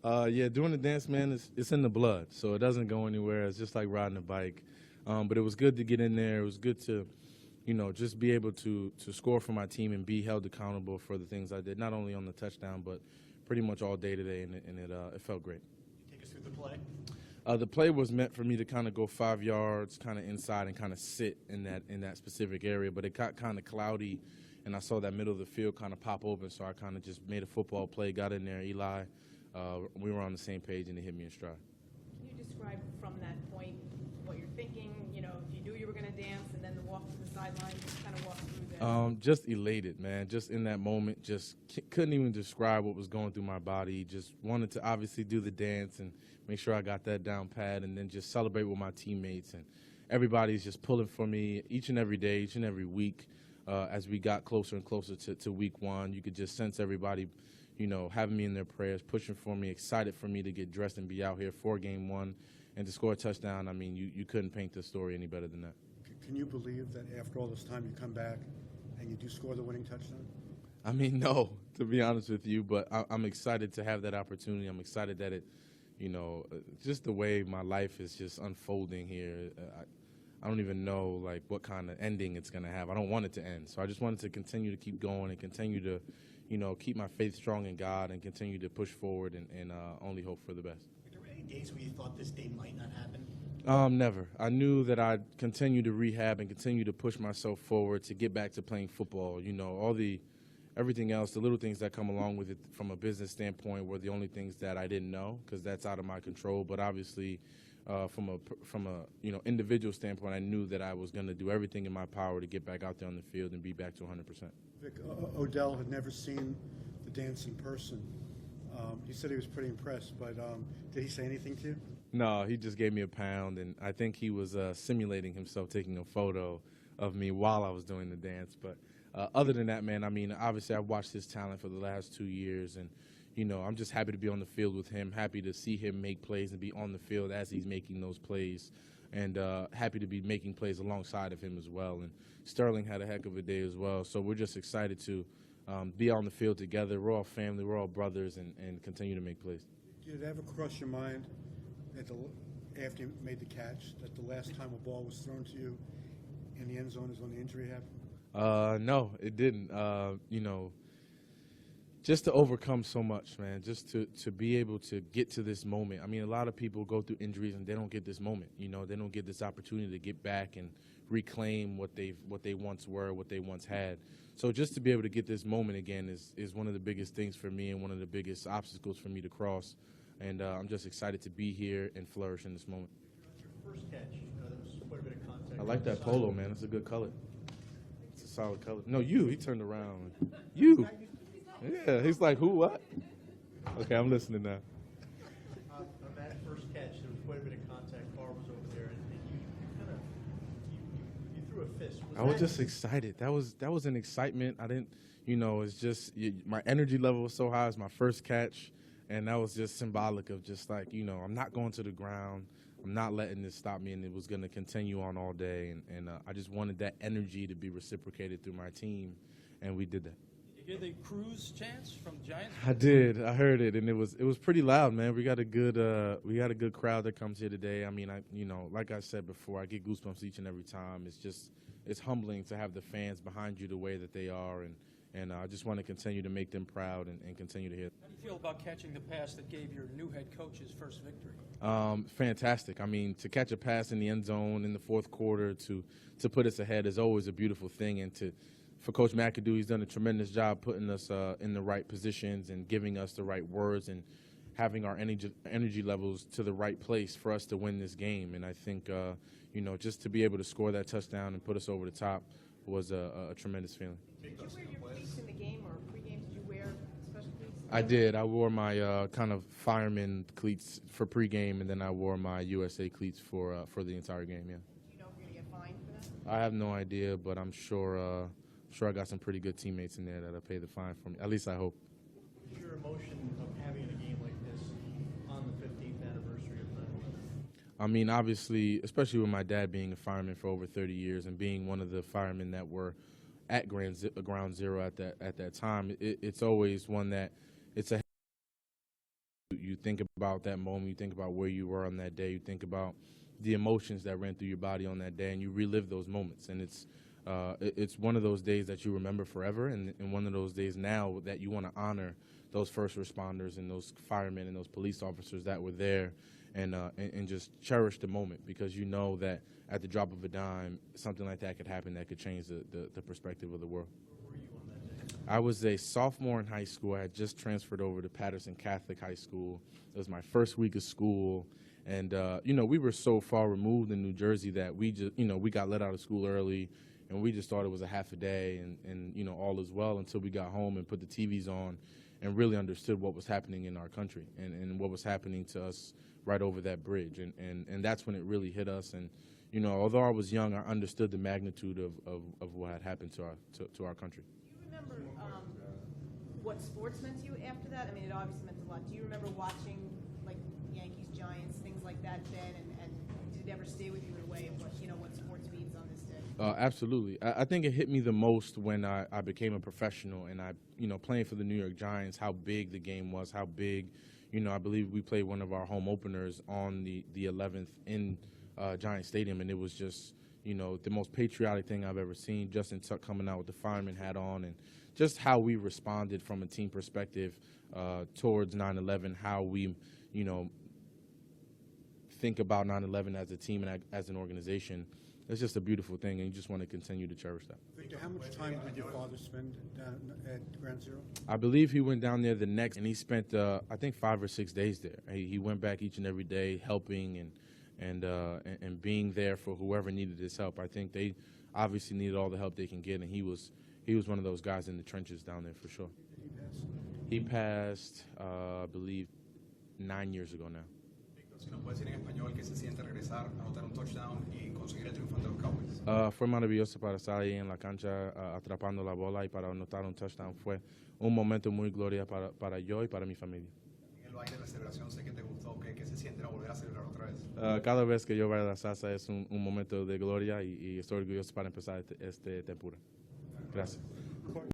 Yeah, doing the dance, man, it's in the blood, so it doesn't go anywhere. It's just like riding a bike. But it was good to get in there. It was good to, just be able to score for my team and be held accountable for the things I did, not only on the touchdown, but pretty much all day today, and it felt great. Take us through the play. The play was meant for me to kind of go 5 yards, kind of inside, and kind of sit in that specific area. But it got kind of cloudy, and I saw that middle of the field kind of pop open, so I kind of just made a football play, got in there. Eli, we were on the same page, and it hit me in stride. Can you describe from that point what you're thinking? You know, if you knew you were going to dance, and then the walk to the sideline, just kind of walk through that. Just elated, man. Just in that moment, just couldn't even describe what was going through my body. Just wanted to obviously do the dance and make sure I got that down pat, and then just celebrate with my teammates. And everybody's just pulling for me each and every day, each and every week. As we got closer and closer to week one, you could just sense everybody, having me in their prayers, pushing for me, excited for me to get dressed and be out here for game one and to score a touchdown. I mean, you couldn't paint the story any better than that. Can you believe that after all this time you come back and you do score the winning touchdown? I mean, no, to be honest with you, but I'm excited to have that opportunity. I'm excited that it, just the way my life is just unfolding here. I don't even know like what kind of ending it's going to have. I don't want it to end. So I just wanted to continue to keep going and continue to, keep my faith strong in God and continue to push forward and only hope for the best. Were there any days where you thought this day might not happen? Never. I knew that I'd continue to rehab and continue to push myself forward to get back to playing football. Everything else, the little things that come along with it from a business standpoint were the only things that I didn't know because that's out of my control. But obviously, from a individual standpoint, I knew that I was going to do everything in my power to get back out there on the field and be back to 100%. Vic, Odell had never seen the dance in person. He said he was pretty impressed, but did he say anything to you? No, he just gave me a pound, and I think he was simulating himself taking a photo of me while I was doing the dance. But other than that, man, I mean, obviously I've watched his talent for the last 2 years, and, I'm just happy to be on the field with him, happy to see him make plays and be on the field as he's making those plays, and happy to be making plays alongside of him as well. And Sterling had a heck of a day as well, so we're just excited to be on the field together. We're all family, we're all brothers, and continue to make plays. Did it ever cross your mind that after you made the catch that the last time a ball was thrown to you in the end zone is when the injury happened? No, it didn't. Just to overcome so much, man, just to be able to get to this moment. I mean, a lot of people go through injuries and they don't get this moment. They don't get this opportunity to get back and reclaim what they once were, what they once had. So just to be able to get this moment again is one of the biggest things for me and one of the biggest obstacles for me to cross. And I'm just excited to be here and flourish in this moment. Your first catch, there was quite a bit of contact. I like that polo, man. It's a good color. It's a solid color. No, he turned around. You. Yeah, he's like, who, what? Okay, I'm listening now. On that first catch, there was quite a bit of contact. Carr was over there, and you threw a fist. I was just excited. That was an excitement. I didn't, it's just my energy level was so high. It's my first catch, and that was just symbolic of just like, I'm not going to the ground. I'm not letting this stop me, and it was going to continue on all day. And I just wanted that energy to be reciprocated through my team, and we did that. Hear the Cruz chants from Giants? I did. I heard it, and it was pretty loud, man. We got a good crowd that comes here today. I mean, like I said before, I get goosebumps each and every time. It's humbling to have the fans behind you the way that they are, and I just want to continue to make them proud and continue to hear. How do you feel about catching the pass that gave your new head coach his first victory? Fantastic. I mean, to catch a pass in the end zone in the fourth quarter to put us ahead is always a beautiful thing, and for Coach McAdoo, he's done a tremendous job putting us in the right positions and giving us the right words and having our energy levels to the right place for us to win this game. And I think, just to be able to score that touchdown and put us over the top was a tremendous feeling. Did you wear your cleats in the game or pregame? Did you wear special cleats? I did. I wore my kind of fireman cleats for pregame, and then I wore my USA cleats for the entire game, yeah. Do you know if you're going to get fined for that? I have no idea, but I'm sure I got some pretty good teammates in there that'll pay the fine for me. At least I hope. What's your emotion of having a game like this on the 15th anniversary of 9/11? I mean, obviously, especially with my dad being a fireman for over 30 years and being one of the firemen that were at Ground Zero at that time, it's always one that it's a You think about that moment, you think about where you were on that day, you think about the emotions that ran through your body on that day, and you relive those moments. And it's one of those days that you remember forever, and one of those days now that you want to honor those first responders and those firemen and those police officers that were there, and just cherish the moment, because you know that at the drop of a dime, something like that could happen that could change the perspective of the world. Where were you on that day? I was a sophomore in high school. I had just transferred over to Patterson Catholic High School. It was my first week of school. And, we were so far removed in New Jersey that we just, we got let out of school early, and we just thought it was a half a day and all is well, until we got home and put the TVs on and really understood what was happening in our country and what was happening to us right over that bridge. And that's when it really hit us. And, although I was young, I understood the magnitude of what had happened to our country. Do you remember what sports meant to you after that? I mean, it obviously meant a lot. Do you remember watching, like, Yankees, Giants, things like that then, and did it ever stay with you in a way of what sports means on this day? Absolutely. I think it hit me the most when I became a professional and I, playing for the New York Giants, how big the game was, how big, I believe we played one of our home openers on the 11th in Giant Stadium, and it was just, the most patriotic thing I've ever seen. Justin Tuck coming out with the fireman hat on, and just how we responded from a team perspective towards 9/11, how we, think about 9/11 as a team and as an organization. It's just a beautiful thing, and you just want to continue to cherish that. Victor, how much time did your father spend down at Ground Zero? I believe he went down there the next, and he spent, I think, 5 or 6 days there. He went back each and every day, helping and being there for whoever needed his help. I think they obviously needed all the help they can get, and he was one of those guys in the trenches down there for sure. Did he pass? He passed, I believe, 9 years ago now. Si nos puede decir en español qué se siente regresar, anotar un touchdown y conseguir el triunfo ante los Cowboys. Fue maravilloso para estar ahí en la cancha atrapando la bola y para anotar un touchdown. Fue un momento muy gloria para yo y para mi familia. En el baile de la celebración sé que te gustó, ¿qué se siente no volver a celebrar otra vez? Cada vez que yo bailo la salsa es un momento de gloria y estoy orgulloso para empezar este temporada. Gracias.